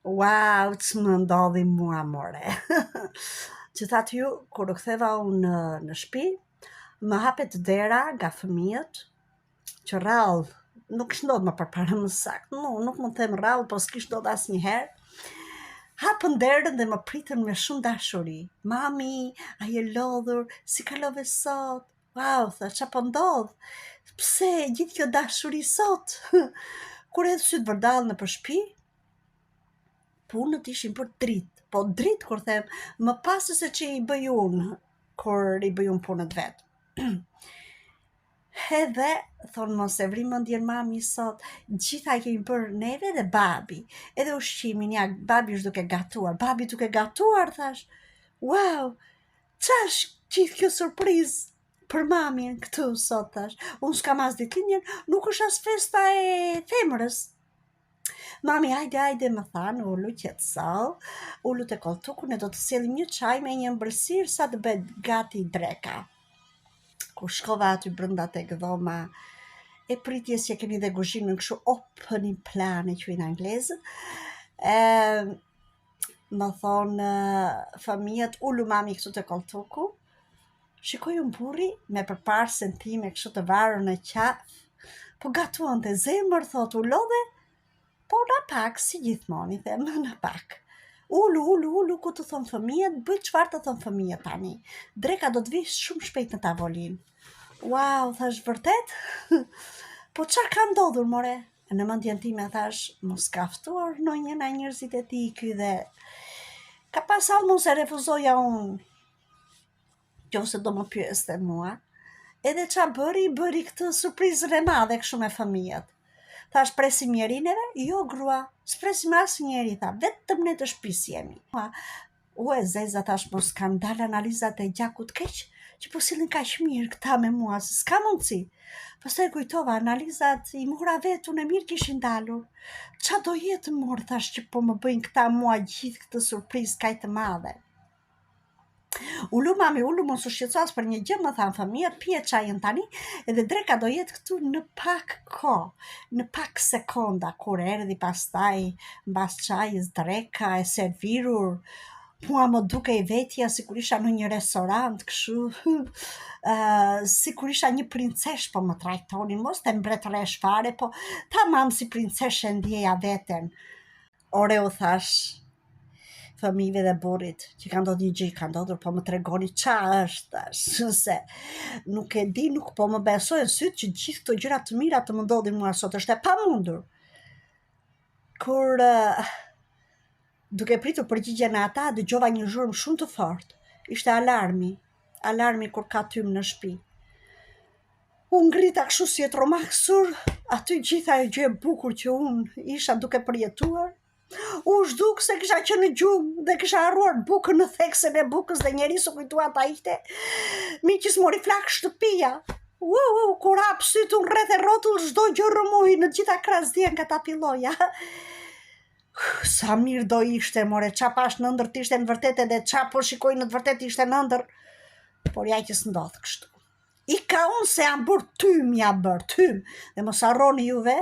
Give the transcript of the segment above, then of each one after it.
Wow, që më ndodhi mua, more. Që thatë ju, kur u ktheva unë në shtëpi, më hapet dera nga fëmijët, që rrallë, nuk kishte ndodhur më përpara më saktë, nuk mund të them rrallë, po s'kishte ndodhur asnjëherë. Hapën derën dhe më pritën me shumë dashuri. Mami, a je lodhur? Si kalove sot? Wow, thash, çfarë po ndodh? Pse gjithë kjo dashuri sot? Kur edhe sytë vërdall në shtëpi, punët ishin për dritë. Po dritë kur them, më pas se që i bëj unë, kur i bëj unë punët vetë. Edhe, thonë mos e vri mendjen mami sot, gjitha i kemi bërë neve dhe babi. Edhe ushqimin, ja, babi është duke gatuar. Babi duke gatuar, thash, wow, qa është gjithë kjo surprizë për mamin këtu sot, thash. Unë s'kam as ditëlindjen, nuk është as festa e femrës. Mami, hajde, më thanë, ullu qetësau, ullu te koltuku, ne do të sillim një çaj me një ëmbëlsirë sa të bëhet gati dreka. Kur shkova aty brenda tek dhoma e pritjes që kemi dhe kuzhinën kështu open plan e quajnë anglezët, më thonë fëmijët, ullu mami këtu te koltuku, shikoj unë burri me përparsën time kështu të varur në qaf, po gatuante zemër, thot, u lodhe, po në pak, si gjithmonë, i them, në pak. Ullu, ku të thonë fëmijët, bëj çfarë të thonë fëmijët tani. Dreka do të vish shumë shpejt në tavolinë. Wow, thash, vërtet? Po çfarë ka ndodhur, more? Në mendjen time thash, mos ka ftuar ndonjë nga njerëzit e tij ky dhe ka pas mos e refuzoja unë. Qofse do më pyeste mua. Edhe qa bëri këtë surprizën e madhe kështu me fëmijët. Thash, presim njerineve? Jo, grua, s'presim asë njeri, tha, vetëm ne të shtëpisë jemi. E zeza, thash, mos kanë dalë analizat e gjakut keq, që po sillen kaq mirë këta me mua, se s'ka mundësi. Pastaj kujtova analizat i mura vetë, unë e mirë kishin dalur. Qa do jetë morë, thash, që po më bëjnë këta mua gjithë këtë surprizë kaq të madhe. Ullu mami, mos u shqetëso për një gjë, më thanë fëmijët, pije çajin tani, edhe dreka do jetë këtu në pak kohë, në pak sekonda, kur erdhi pastaj mbas çajës dreka e servirur, mua më dukej vetja sikur isha në një restorant kështu, sikur isha një princesh, po më trajtonin, mos të mbretëresh fare, po tamam si princeshe ndjeja veten. Ore u thash fëmijëve dhe burrit, që ka ndodhur një gjë, ka ndodhur, po më tregoni qa është, se nuk e di, nuk po më besojnë sytë që gjithë këto gjëra të mira të më ndodhin mua sot, është e pamundur. Kur duke pritur përgjigjen e ata, dëgjova një zhurmë shumë të fortë. Ishte alarmi kur ka tym në shtëpi. Unë ngrita kështu si e tromaksur, aty gjitha e gjë e bukur që unë isha duke përjetuar. U zhduk se kisha qenë në gjumë dhe kisha harruar bukën në theksen e bukës dhe njeri su kujtua ta ishte mi që s'mori flak shtëpia. Kur hap sytë unë rreth e rrotull çdo gjë rrëmoi në gjitha krasdien nga ta pilloja. Sa mirë do ishte, more, qa pash në ndër t'ishte në vërtet edhe qa po shikoj në të vërtet ishte në ndër, por ja që s'ndodh kështu. I ka unë se jam bërë tym, dhe mos harroni juve,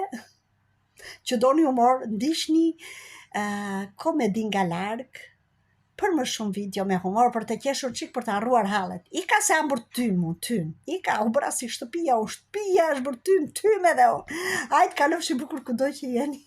që doni humor, ndiqni komedi nga larg, për më shumë video me humor, për të qeshur qik, për të harruar hallet. I ka se jam bërë tym. I ka, u bëra si shtëpia, është bërë tym edhe unë. Hajtë kalofshi bukur kudo që jeni.